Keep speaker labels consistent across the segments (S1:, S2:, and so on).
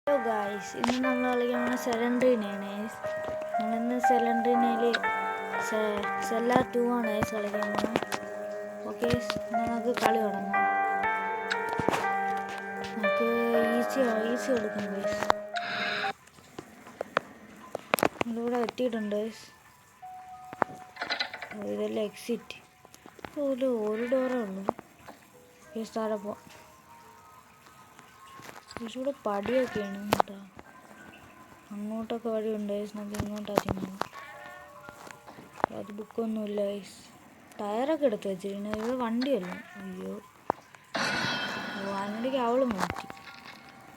S1: Hello guys, ഇന്ന് നമ്മൾ കളിക്കാൻ സെലൻഡ്രീനയാണ്. നമ്മളിന്ന് സെലൻഡ്രീനയിൽ സെല്ലാർ 2 ആണ് കളിക്കാൻ പോകുന്നത്. ഓക്കെ, നമുക്ക് കളി തുടങ്ങാം. നമുക്ക് ഈസി എടുക്കാം ഗായ്സ്. നമ്മളിവിടെ എത്തിയിട്ടുണ്ട്. ഇതെല്ലാം എക്സിറ്റ്. ഒരു ഡോറേ ഉള്ളൂ. ഗായ്സ് താഴെ പോവാം. ഇവിടെ പടിയൊക്കെയാണ് കേട്ടോ. അങ്ങോട്ടൊക്കെ വഴിയുണ്ട്. നമുക്ക് ഇങ്ങോട്ടാണ്. അത് ബുക്കൊന്നുമില്ല. ടയറൊക്കെ എടുത്ത് വെച്ചിരുന്നു. ഇവിടെ വണ്ടിയല്ല. അയ്യോ, വണ്ടിക്ക് അവള് മാറ്റി.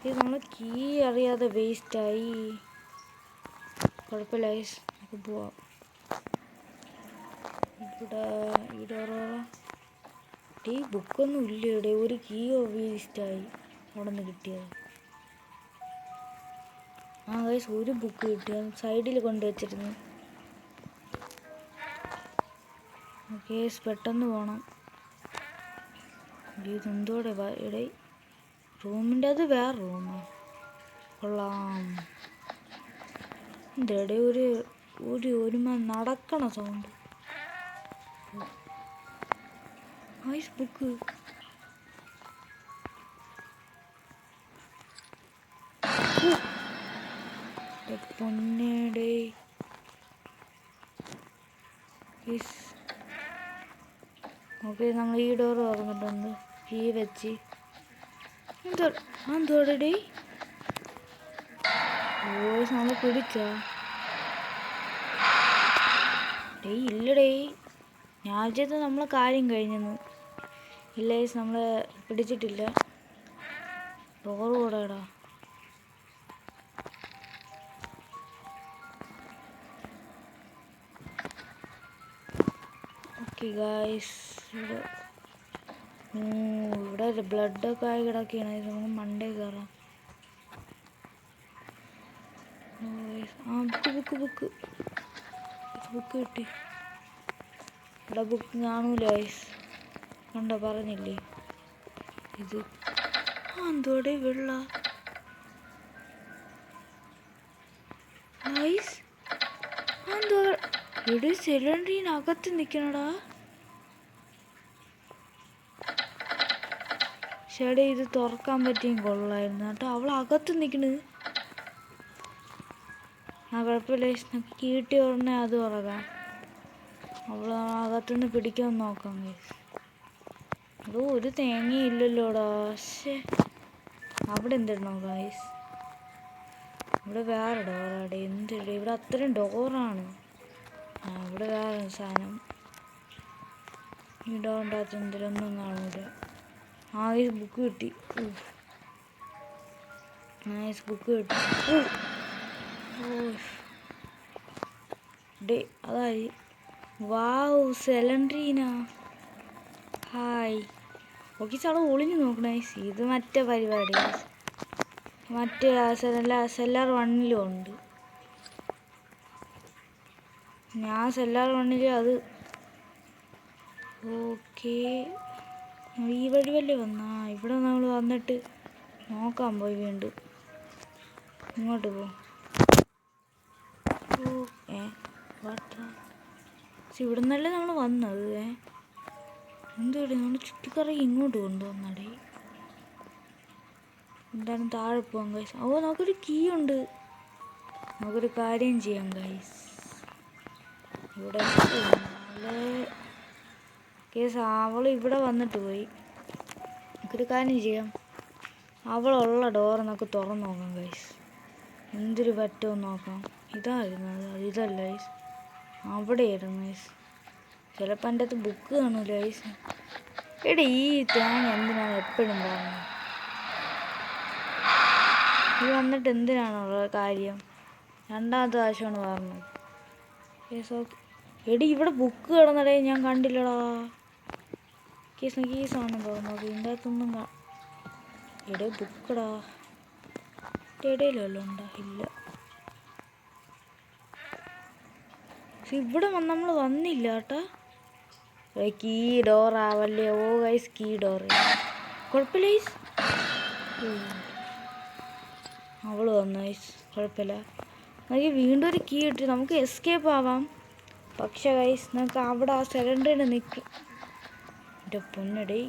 S1: ഇത് നമ്മൾ കീ അറിയാതെ വേസ്റ്റായി. കുഴപ്പമില്ല, നമുക്ക് പോവാം. ഇവിടെ ഈ ഡോറോ ഈ ബുക്കൊന്നും ഇല്ല. ഇവിടെ ഒരു കീയോ വേസ്റ്റായി അവിടെ നിന്ന് കിട്ടിയത്. ഗൈസ്, ഒരു ബുക്ക് കിട്ടി. സൈഡിൽ കൊണ്ടുവച്ചിരുന്നു. ഓക്കെ, പെട്ടെന്ന് പോകണം. ഇതെന്തോടെ ഇവിടെ റൂമിൻ്റെ അത് വേറെ റൂമോ? കൊള്ളാം. ഇതെടെ ഒരുമ നടക്കണ സൗണ്ട്. ഗൈസ്, ബുക്ക് പൊന്നേടെ. ഓക്കെ, നമ്മൾ ഈ ഡോർ തുറന്നിട്ടുണ്ട്. കീ വെച്ച് എന്തോടെ നമ്മളെ പിടിച്ചാ? ഇല്ലടേ, ഞാൻ ചെയ്ത് നമ്മളെ കാര്യം കഴിഞ്ഞെന്ന്. ഇല്ല, നമ്മളെ പിടിച്ചിട്ടില്ല. ഡോർ കൂടെടാ. ഗായ്സ്, ഇവിടെ ബ്ലഡൊക്കെ ആയി കിടക്കുകയാണ്. നമുക്ക് മണ്ടേ കയറാം. ബുക്ക് കിട്ടി. ഇവിടെ ബുക്ക് കാണൂല ഗായ്സ്. കണ്ടോ, പറഞ്ഞില്ലേ ഇത്. എന്തോടെ വെള്ള ഗായ്സ്. എന്തോ ഇവിടെ സിലിണ്ടറിനകത്ത് നിൽക്കണടാ. ചേടെ, ഇത് തുറക്കാൻ പറ്റിയും കൊള്ളായിരുന്നു കേട്ടോ. അവളകത്ത് നിൽക്കണ്. കുഴപ്പമില്ല, കീട്ടി ഉടനെ അത് തുറക്കാം. അവളകത്തുനിന്ന് പിടിക്കാൻ നോക്കാം. അത് ഒരു തേങ്ങയില്ലല്ലോടാ. പക്ഷേ അവിടെ എന്തിടണോ ഗായ്സ്? ഇവിടെ വേറെ ഡോറാടെ. എന്തിട ഇവിടെ അത്രയും ഡോറാണ്. ഇവിടെ വേറെ സാധനം. ഈ ഡോറിൻ്റെ അകത്ത് എന്തിലൊന്നും കാണൂല. ഈ ബുക്ക് കിട്ടി. ബുക്ക് കിട്ടി. അതായി. വാവ്, സെലൻഡ്രീന. ഹായ്. ഓക്കെ, സ്ഥലം ഒളിഞ്ഞു നോക്കണേ. ഇത് മറ്റേ പരിപാടി. മറ്റേ സെല്ലാർ 1 ഉണ്ട്. ഞാൻ സെല്ലാർ 1 അത്. ഓക്കെ, ഈ വഴി വല്ലേ വന്നാ? ഇവിടെ നമ്മൾ വന്നിട്ട് നോക്കാൻ പോയി വീണ്ടും. ഇങ്ങോട്ട് പോ. ഇവിടെ നിന്നല്ലേ നമ്മൾ വന്നത്. എന്തോടെ നമ്മൾ ചുറ്റിക്കറങ്ങി ഇങ്ങോട്ട് കൊണ്ടുവന്നടേ. എന്താണ് താഴെ പോകാം ഗൈസ്. നമുക്കൊരു കീ ഉണ്ട്. നമുക്കൊരു കാര്യം ചെയ്യാം ഗൈസ്. ഇവിടെ കേസ് അവൾ ഇവിടെ വന്നിട്ട് പോയി. നമുക്കൊരു കാര്യം ചെയ്യാം. അവളുള്ള ഡോർ നമുക്ക് തുറന്ന് നോക്കാം ഗൈസ്. എന്തൊരു പറ്റുമെന്ന് നോക്കാം. ഇതായിരുന്നു ഇതല്ല ഗൈസ്, അവിടെയായിരുന്നു ഗൈസ്. ചിലപ്പോൾ എൻ്റെ അടുത്ത് ബുക്ക് കാണൂല ഗൈസ്. എടാ, ഈ തേങ്ങ എന്തിനാണ് എപ്പോഴും പറഞ്ഞത്? ഇത് വന്നിട്ട് എന്തിനാണുള്ള കാര്യം? രണ്ടാമത്തെ പ്രാവശ്യമാണ് പറഞ്ഞത്. Case okay. എടി, ഇവിടെ ബുക്ക് കിടന്നടേ, ഞാൻ കണ്ടില്ലടാ. കീസാണെന്ന് തോന്നുന്നത്. ഇതിൻ്റെ അകത്തൊന്നും എടേ ബുക്കടാ. ഇടയിലല്ലോ ഉണ്ടോ? ഇല്ല. ഇവിടെ നമ്മൾ വന്നില്ല കേട്ടാ. കീ ഡോർ ആവല്ലേ. ഗൈസ്, കീ ഡോർ കുഴപ്പമില്ല ഗൈസ്. അവൾ വന്നു ഗൈസ്, കുഴപ്പമില്ല. നമുക്ക് വീണ്ടും ഒരു കീ കിട്ടി, നമുക്ക് എസ്കേപ്പ് ആവാം. പക്ഷേ ഗൈസ് നമുക്ക് അവിടെ ആ സിലിണ്ടറിന് നിൽക്കും. എൻ്റെ പൊന്നടി,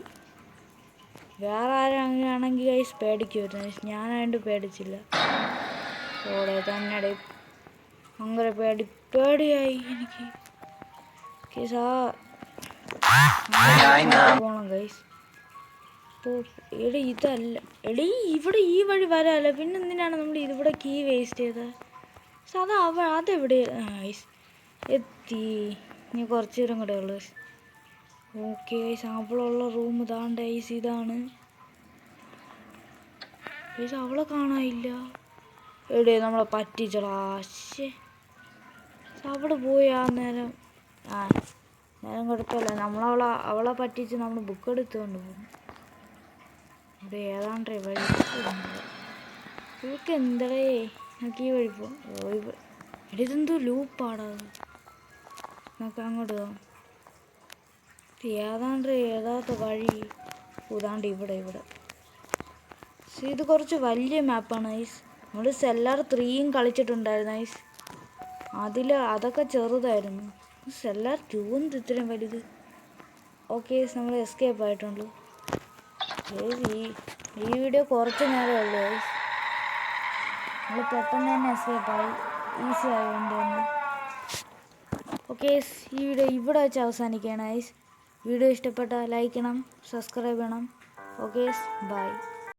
S1: വേറെ ആരാണെങ്കിൽ ഗൈസ് പേടിക്കുമായിരുന്നു ഗൈസ്. ഞാനായിട്ട് പേടിച്ചില്ല. ഓടെ തന്നെടി ഭയങ്കര പേടിയായി എനിക്ക് ഗൈസ്. പോണം ഗൈസ്. അപ്പോൾ എടി ഇതല്ല എടി, ഇവിടെ ഈ വഴി വരാമല്ലോ, പിന്നെ എന്തിനാണ് നമ്മൾ ഇതിവിടെ കീ വേസ്റ്റ് ചെയ്തത്? പക്ഷെ അതെവിടെ ഗൈസ് എത്തി. ഇനി കുറച്ച് ദൂരം കൂടെ ഉള്ളു. ഓക്കെ ഗൈസ്, അവളുള്ള റൂം ഇതാണ്ട് ഗൈസ്, ഇതാണ് ഗൈസ്. അവളെ കാണാനില്ല. എടേ നമ്മളെ പറ്റിച്ചടാ. ശേ, അവിടെ പോയി ആ നേരം കുഴപ്പമില്ല. അവളെ പറ്റിച്ച് നമ്മൾ ബുക്ക് എടുത്തുകൊണ്ട് പോകും. ഇവിടെ ഏതാണ്ട് വഴി ഇവർക്ക് എന്തടേ, നമുക്ക് ഈ വഴി പോകും. ഇതെന്തോ ലൂപ്പാടാ. നമുക്ക് അങ്ങോട്ട് പോകാം. ഏതാണ്ട് ഏതാത്ത വഴി ഇതാണ്ട് ഇവിടെ. പക്ഷേ ഇത് കുറച്ച് വലിയ മാപ്പാണ് ഐസ്. നമ്മൾ സെല്ലാർ 3യും കളിച്ചിട്ടുണ്ടായിരുന്നു ഐസ്. അതൊക്കെ ചെറുതായിരുന്നു. സെല്ലാർ 2 ഇത്രയും വലുത്. ഓക്കെ, നമ്മൾ എസ്കേപ്പ് ആയിട്ടുണ്ട്. ഈ വീഡിയോ കുറച്ച് നേരമേ ഉള്ളൂ ഐസ്. നമ്മൾ പെട്ടെന്ന് തന്നെ എസ്കേപ്പായി, ഈസി ആയതുകൊണ്ട് തന്നെ. ഓക്കെ, ഈ വീഡിയോ ഇവിടെ വെച്ച് അവസാനിക്കുകയാണ് ഐസ്. വീഡിയോ ഇഷ്ടപ്പെട്ടാൽ ലൈക്ക് ചെയ്യണം, സബ്സ്ക്രൈബ് ചെയ്യണം. Okay, by.